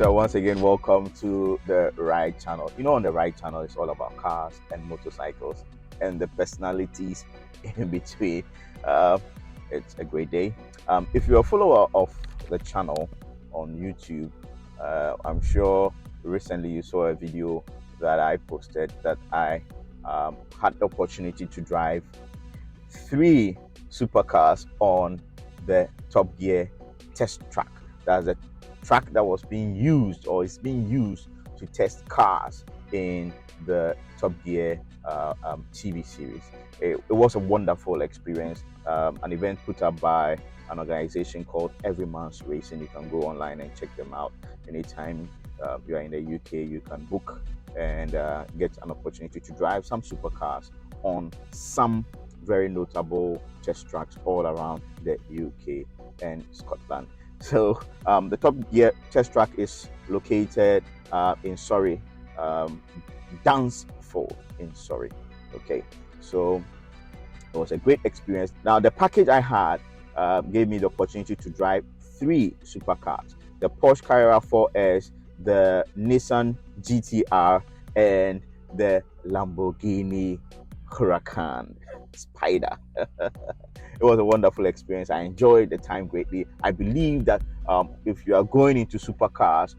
So once again, welcome to the Ryde channel. On the Ryde channel, it's all about cars and motorcycles and the personalities in between. Uh, it's a great day. If you're a follower of the channel on YouTube, I'm sure recently you saw a video that I posted that I had the opportunity to drive 3 supercars on the Top Gear test track. That's a track that was being used or is being used to test cars in the Top Gear TV series. It was a wonderful experience, an event put up by an organization called Everyman Racing. You can go online and check them out anytime you are in the UK. You can book and get an opportunity to drive some supercars on some very notable test tracks all around the UK and Scotland. So the Top Gear test track is located in Surrey, Dunsfold in Surrey. Okay, so it was a great experience. Now the package I had gave me the opportunity to drive 3 supercars: the Porsche Carerra 4S, the Nissan GTR, and the Lamborghini Huracán Spider. It was a wonderful experience. I enjoyed the time greatly. I believe that if you are going into supercars,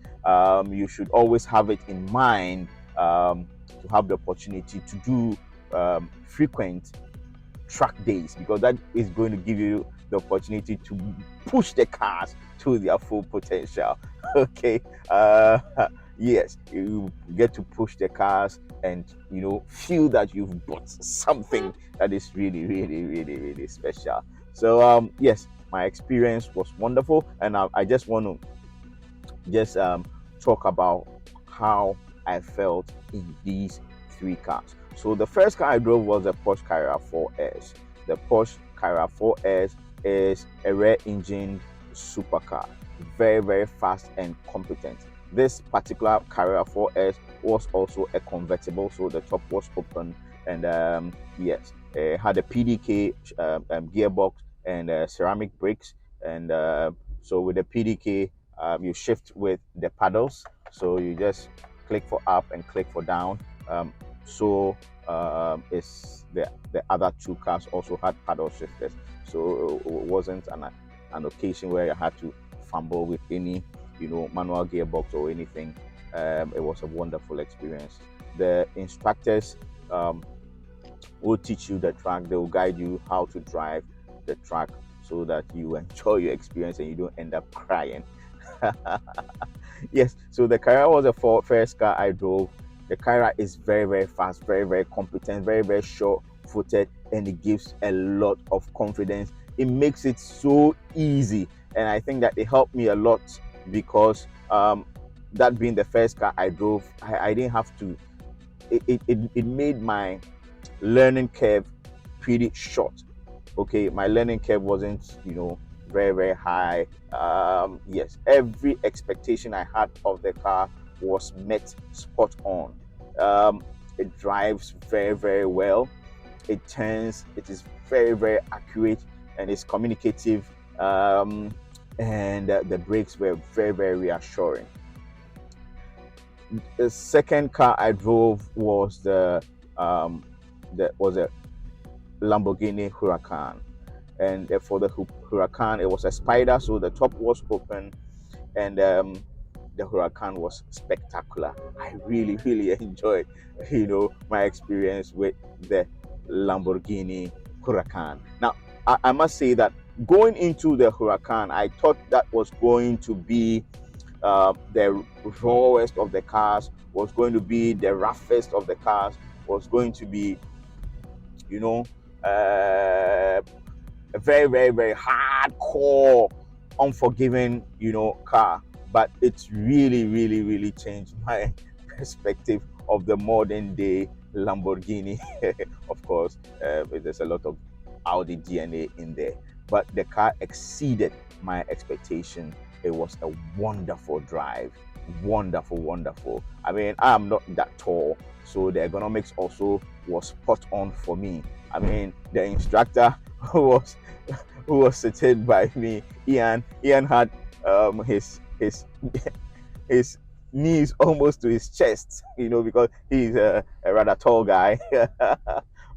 you should always have it in mind to have the opportunity to do frequent track days, because that is going to give you the opportunity to push the cars to their full potential. Okay. Yes, you get to push the cars and feel that you've got something that is really, really, really, really special. So yes, my experience was wonderful, and I just want to talk about how I felt in these 3 cars. So the first car I drove was the Porsche Carrera 4S. The Porsche Carrera 4S is a rear-engined supercar, very, very fast and competent. This particular Carrera 4S was also a convertible, so the top was open, and yes, it had a PDK gearbox and ceramic brakes, and so with the PDK, you shift with the paddles, so you just click for up and click for down. So it's the other 2 cars also had paddle shifters, so it wasn't an occasion where you had to fumble with any manual gearbox or anything. It was a wonderful experience. The instructors will teach you the track. They will guide you how to drive the track so that you enjoy your experience and you don't end up crying. Yes, so the Carrera was the first car I drove. The Carrera is very, very fast, very, very competent, very, very sure-footed, and it gives a lot of confidence. It makes it so easy, and I think that it helped me a lot because that being the first car I drove, I didn't have to. It made my learning curve pretty short. Okay, my learning curve wasn't very, very high. Yes, every expectation I had of the car was met spot on. It drives very, very well. It turns. It is very, very accurate, and it's communicative. And the brakes were very, very reassuring. The second car I drove was a Lamborghini Huracán, and for the Huracán, it was a Spider, so the top was open, and the Huracán was spectacular. I really, really enjoyed my experience with the Lamborghini Huracán. Now I must say that going into the Huracán, I thought that was going to be the rawest of the cars, was going to be the roughest of the cars, was going to be a very, very, very hardcore, unforgiving car. But it's really, really, really changed my perspective of the modern day Lamborghini. Of course, there's a lot of Audi DNA in there, but the car exceeded my expectation. It was a wonderful drive, wonderful. I mean, I am not that tall, so the ergonomics also was spot on for me. I mean, the instructor who was sitting by me, Ian had his his knees almost to his chest, because he's a rather tall guy.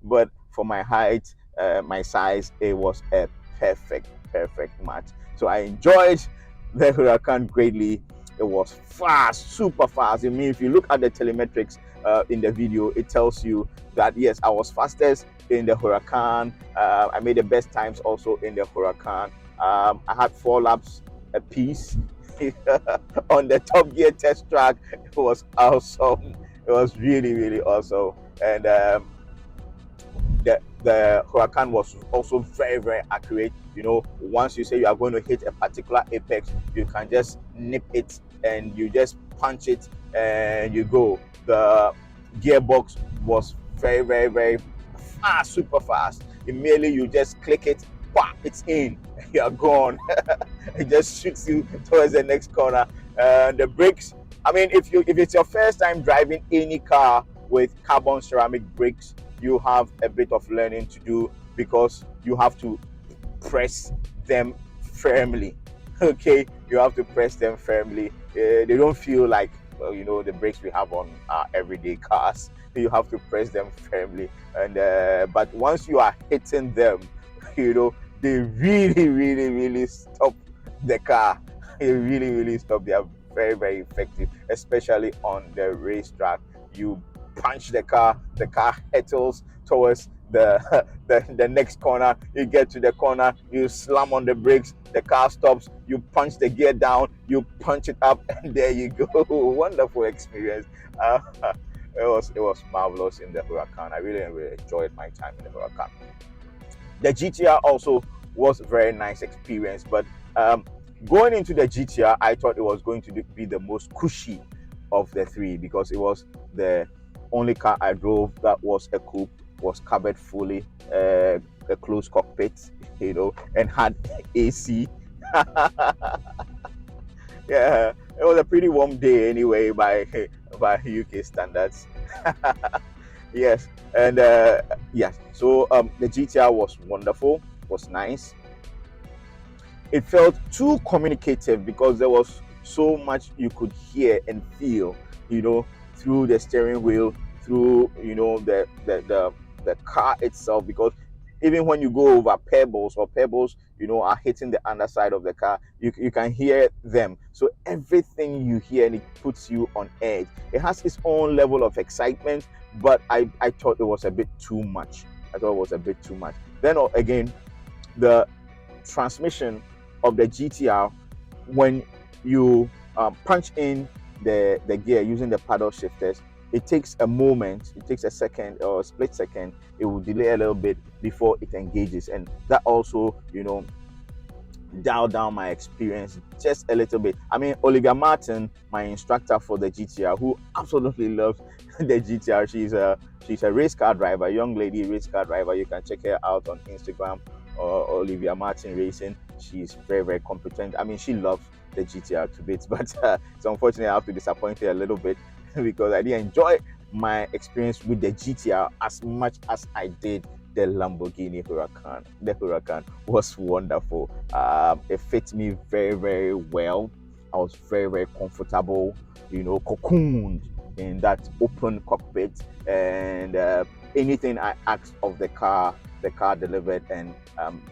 But for my height, my size, it was a perfect match. So I enjoyed the Huracan greatly. It was fast, super fast. I mean, if you look at the telemetrics in the video, it tells you that yes, I was fastest in the Huracan. I made the best times also in the Huracan. I had 4 laps a piece on the Top Gear test track. It was awesome. It was really awesome. And the Huracan was also very accurate. Once you say you are going to hit a particular apex, you can just nip it and you just punch it and you go. The gearbox was very fast, super fast. Immediately you just click it, pop, it's in, you are gone. It just shoots you towards the next corner. The brakes, I mean, if it's your first time driving any car with carbon ceramic brakes, you have a bit of learning to do, because you have to press them firmly. Okay, you have to press them firmly. They don't feel like the brakes we have on our everyday cars. You have to press them firmly, and but once you are hitting them, they really stop the car. They really stop. They are very effective, especially on the racetrack. You punch the car hurtles towards the next corner. You get to the corner, you slam on the brakes, the car stops, you punch the gear down, you punch it up, and there you go. Wonderful experience. It was marvelous in the Huracan. I really enjoyed my time in the Huracan. The GTR also was a very nice experience, but going into the GTR, I thought it was going to be the most cushy of the three, because it was the only car I drove that was a coupe, was covered fully, a closed cockpit, and had AC. Yeah, it was a pretty warm day anyway by UK standards. Yes, and yes, so the GTR was wonderful, was nice. It felt too communicative because there was so much you could hear and feel, through the steering wheel, through the car itself. Because even when you go over pebbles, or pebbles are hitting the underside of the car, you can hear them. So everything you hear, and it puts you on edge. It has its own level of excitement, but I thought it was a bit too much. Then again, the transmission of the GTR, when you punch in the gear using the paddle shifters, it takes a moment, it takes a second or a split second. It will delay a little bit before it engages, and that also dial down my experience just a little bit. I mean, Olivia Martin, my instructor for the GTR, who absolutely loves the GTR, she's a race car driver, young lady race car driver. You can check her out on Instagram, Olivia Martin Racing. She's very competent. I mean, she loves the GTR to bits, but so unfortunately I have to disappoint her a little bit because I didn't enjoy my experience with the GTR as much as I did the Lamborghini Huracan. The Huracan was wonderful. It fits me very well. I was very comfortable, cocooned in that open cockpit, and anything I asked of the car delivered, and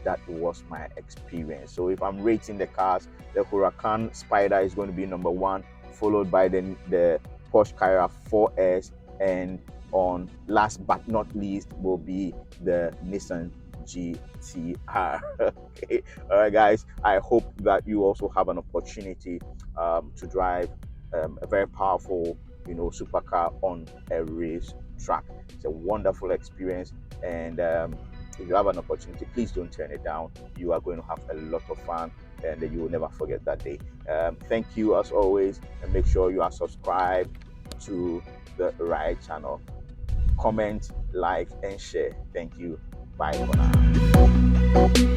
that was my experience. So if I'm rating the cars, the Huracan Spider is going to be number 1, followed by the Porsche Carrera 4S, and on last but not least will be the Nissan GTR. Okay, all right, guys. I hope that you also have an opportunity to drive a very powerful, supercar on a race track. It's a wonderful experience, and if you have an opportunity, please don't turn it down. You are going to have a lot of fun, and you will never forget that day. Thank you as always, and make sure you are subscribed to the Ryde channel. Comment, like, and share. Thank you. Bye for now.